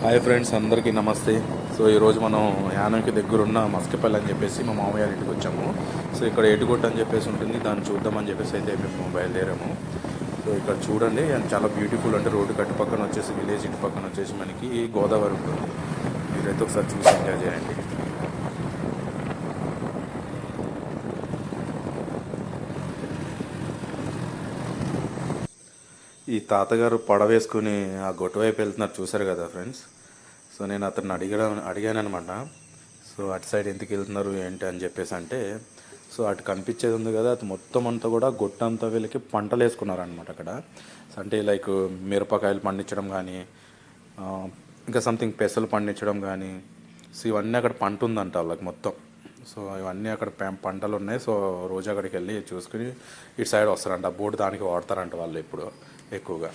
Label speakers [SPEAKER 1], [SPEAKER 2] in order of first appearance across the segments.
[SPEAKER 1] Hi friends, అందరికీ నమస్తే. So ఈరోజు మనం యానంకి దగ్గరున్న మస్కిపల్లి అని చెప్పేసి మా మామయ్య ఇంటికి వచ్చాము. సో ఇక్కడ ఏటుగొట్టు అని చెప్పేసి ఉంటుంది, దాన్ని చూద్దామని చెప్పేసి అయితే మేము బయలుదేరాము. సో ఇక్కడ చూడండి, చాలా బ్యూటిఫుల్. అంటే రోడ్డు కట్టు పక్కన వచ్చేసి విలేజ్, ఇటు పక్కన వచ్చేసి మనకి గోదావరి ఉంటుంది. మీరైతే ఒకసారి చూసి ఎంజాయ్ చేయండి. ఈ తాతగారు పడవ వేసుకుని ఆ గొట్టు వైపు వెళ్తున్నారు, చూసారు కదా ఫ్రెండ్స్. సో నేను అతన్ని అడిగాను అనమాట. సో అటు సైడ్ ఎందుకు వెళ్తున్నారు ఏంటి అని చెప్పేసి అంటే, సో అటు కనిపించేది ఉంది కదా, అది మొత్తం అంతా కూడా గొట్టంతా వీళ్ళకి పంటలు వేసుకున్నారనమాట అక్కడ. అంటే లైక్ మిరపకాయలు పండించడం కానీ, ఇంకా సంథింగ్ పెసలు పండించడం కానీ. సో ఇవన్నీ అక్కడ పంట ఉందంట వాళ్ళకి మొత్తం. సో ఇవన్నీ అక్కడ పంటలు ఉన్నాయి. సో రోజు అక్కడికి వెళ్ళి చూసుకుని ఇటు సైడ్ వస్తారంట. ఆ బోట్ దానికి వాడతారంట వాళ్ళు ఇప్పుడు ఎక్కువగా.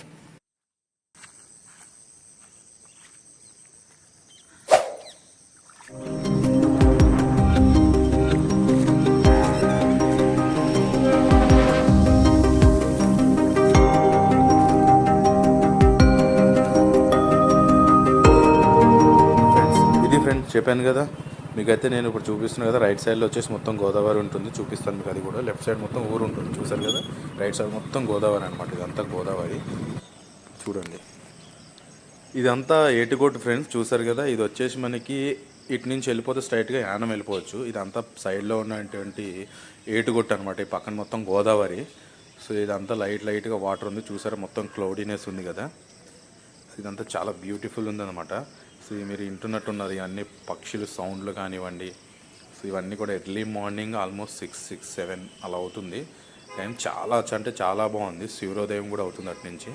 [SPEAKER 1] ఫ్రెండ్స్ చెప్పాను కదా మీకైతే, నేను ఇప్పుడు చూపిస్తున్నాను కదా, రైట్ సైడ్లో వచ్చేసి మొత్తం గోదావరి ఉంటుంది. చూపిస్తాను మీకు అది కూడా. లెఫ్ట్ సైడ్ మొత్తం ఊరు ఉంటుంది, చూసారు కదా. రైట్ సైడ్ మొత్తం గోదావరి అనమాట. ఇదంతా గోదావరి చూడండి. ఇదంతా ఏటుగొట్టు ఫ్రెండ్స్, చూసారు కదా. ఇది వచ్చేసి మనకి ఇటు నుంచి వెళ్ళిపోతే స్ట్రైట్గా యానం వెళ్ళిపోవచ్చు. ఇదంతా సైడ్లో ఉన్నటువంటి ఏటుగొట్టు అనమాట. ఈ పక్కన మొత్తం గోదావరి. సో ఇదంతా లైట్గా వాటర్ ఉంది, చూసారా. మొత్తం క్లౌడీనెస్ ఉంది కదా. ఇదంతా చాలా బ్యూటిఫుల్ ఉందన్నమాట. సో మీరు వింటున్నట్టున్నది అన్ని పక్షులు సౌండ్లు కానివ్వండి. సో ఇవన్నీ కూడా ఎర్లీ మార్నింగ్ ఆల్మోస్ట్ 6-7 అలా అవుతుంది టైం. చాలా అంటే చాలా బాగుంది. సూర్యోదయం కూడా అవుతుంది అటు నుంచి.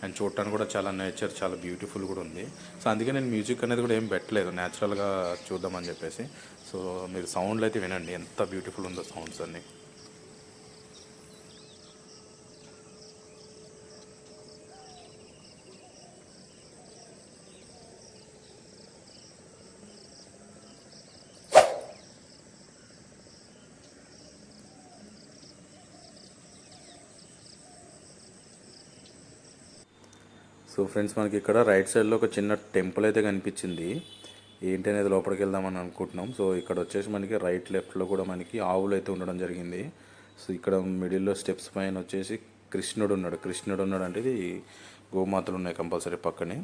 [SPEAKER 1] అండ్ చూడటానికి కూడా చాలా నేచర్ చాలా బ్యూటిఫుల్ కూడా ఉంది. సో అందుకే నేను మ్యూజిక్ అనేది కూడా ఏం పెట్టలేదు, న్యాచురల్గా చూద్దామని చెప్పేసి. సో మీరు సౌండ్లు అయితే వినండి, ఎంత బ్యూటిఫుల్ ఉందో సౌండ్స్ అన్నీ. సో ఫ్రెండ్స్, మనకి ఇక్కడ రైట్ సైడ్లో ఒక చిన్న టెంపుల్ అయితే కనిపించింది. ఏంటి అనేది లోపలికి వెళ్దామని అనుకుంటున్నాం. సో ఇక్కడ వచ్చేసి మనకి రైట్ లెఫ్ట్లో కూడా మనకి ఆవులు అయితే ఉండడం జరిగింది. సో ఇక్కడ మిడిల్లో స్టెప్స్ పైన వచ్చేసి కృష్ణుడు ఉన్నాడు అంటే ఇది గోమాతలు ఉన్నాయి కంపల్సరీ పక్కనే.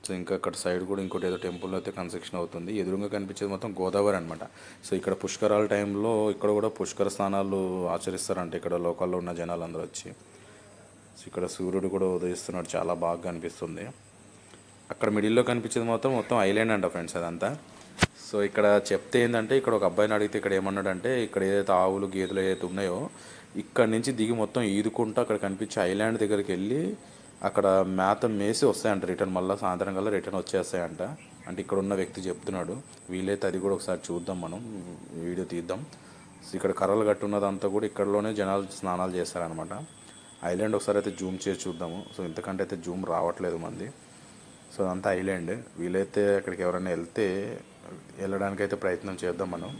[SPEAKER 1] సో ఇంకా అక్కడ సైడ్ కూడా ఇంకోటి ఏదో టెంపుల్ అయితే కన్స్ట్రక్షన్ అవుతుంది. ఎదురుగా కనిపించేది మొత్తం గోదావరి అనమాట. సో ఇక్కడ పుష్కరాల టైంలో ఇక్కడ కూడా పుష్కర స్నానాలు ఆచరిస్తారంట ఇక్కడ లోకల్లో ఉన్న జనాలందరూ వచ్చి. సో ఇక్కడ సూర్యుడు కూడా ఉదయిస్తున్నాడు, చాలా బాగా కనిపిస్తుంది. అక్కడ మిడిల్లో కనిపించేది మొత్తం ఐలాండ్ అంట ఫ్రెండ్స్ అదంతా. సో ఇక్కడ చెప్తే ఏంటంటే, ఇక్కడ ఒక అబ్బాయిని అడిగితే ఇక్కడ ఏమన్నాడంటే, ఇక్కడ ఏదైతే ఆవులు గేదెలు ఏదైతే ఉన్నాయో ఇక్కడ నుంచి దిగి మొత్తం ఈదుకుంటూ అక్కడ కనిపించే ఐలాండ్ దగ్గరికి వెళ్ళి అక్కడ మేత మేసి వస్తాయంట. రిటర్న్ మళ్ళీ సాయంత్రం కల్లా రిటర్న్ వచ్చేస్తాయంట. అంటే ఇక్కడ ఉన్న వ్యక్తి చెప్తున్నాడు. వీలైతే అది కూడా ఒకసారి చూద్దాం, మనం వీడియో తీద్దాం. సో ఇక్కడ కర్రలు కట్టున్నదంతా కూడా ఇక్కడలోనే జనాలు స్నానాలు చేస్తారనమాట. ఐలాండ్ ఒకసారి అయితే జూమ్ చేసి చూద్దాము. సో ఇంతకంటే అయితే జూమ్ రావట్లేదు మంది. సో అదంతా ఐలాండ్. వీలైతే అక్కడికి ఎవరైనా వెళ్ళడానికైతే ప్రయత్నం చేద్దాం మనం.